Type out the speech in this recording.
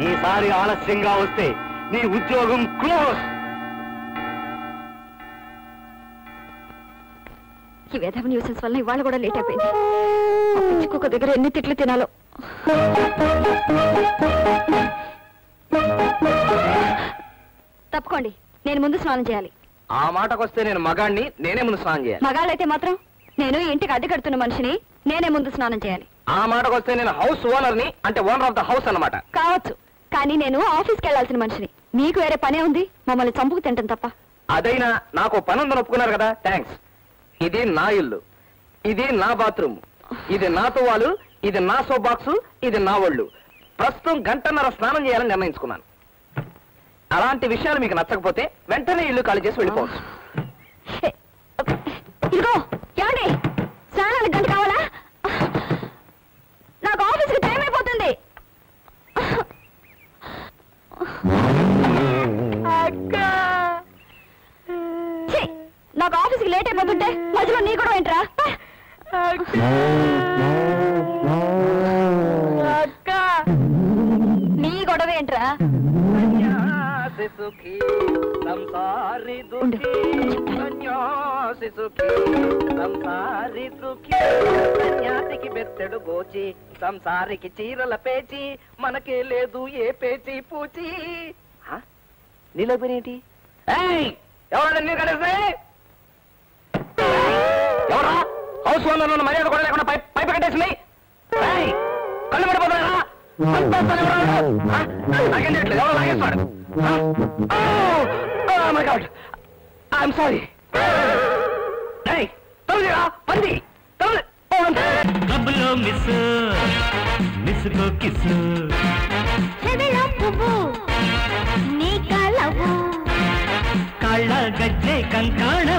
ఈసారి ఆలస్యంగా వస్తే నీ ఉద్యోగం క్లోజ్. ఈ వేధవ న్యూసెన్స్ వల్ల ఇవాళ కూడా లేట్ అయిపోయింది. పిచ్చుకొక దగ్గర ఎన్ని తిట్లు తినాలో. తప్పుకోండి, నేను ముందు స్నానం చేయాలి. ఆ మాటకొస్తే నేను మగాణ్ణి, నేనే ముందు స్నానం చేయాలి. మగాళ్ళైతే మాత్రం నేను ఇంటికి అద్దె కడుతున్న మనిషిని, నేనే ముందు స్నానం చేయాలి. ఆ మాటకొస్తే నేను హౌస్ ఓనర్ని, అంటే ఓనర్ ఆఫ్ ద హౌస్ అన్నమాట. కావచ్చు, కానీ నేను ఆఫీస్కి వెళ్లాల్సిన మనిషిని. మీకు వేరే పనే ఉంది, మమ్మల్ని చంపుకు తింటాం తప్ప. అదైనా నాకు పని ఉందని ఒప్పుకున్నారు కదా, థ్యాంక్స్. ఇది నా ఇల్లు, ఇది నా బాత్రూమ్, ఇది నా తువ్వాలు, ఇది నా సోప్ బాక్సు, ఇది నా ఒళ్ళు. ప్రస్తుతం గంటన్నర స్నానం చేయాలని నిర్ణయించుకున్నాను. అలాంటి విషయాలు మీకు నచ్చకపోతే వెంటనే ఇల్లు ఖాళీ చేసి వెళ్ళిపోవచ్చు. ఇదిగో ఏమండి, స్నానానికి గంట కావాలా? నాకు ఆఫీస్కి టైం అయిపోతుంది. నాకు ఆఫీస్కి లేట్ అయిపోతుంటే మధ్యలో నీ కూడా ఏంట్రా? నీ గొడవ ఏంట్రా? సన్యాసికి బెత్తెడు గోచి, సంసారికి చీరల పేచి, మనకే లేదు ఏ పేచి పూచి. నీలో పేరేంటి? ఎవరా నీరు కట్టేసి? ఎవరా హౌస్ ఓనర్ మర్యాద కూడా లేకుండా పైపు కట్టేసింది? కళ్ళు పడిపోతున్నారా? నాకేం చేయట్లేదు, ఎవరో లాగేస్తాడు. My god, I'm sorry. తొలగిరా పంది, కబులో మిస్ మిస్ కో కిస్, నీ కళ్ళ గజ్జే కంకాణ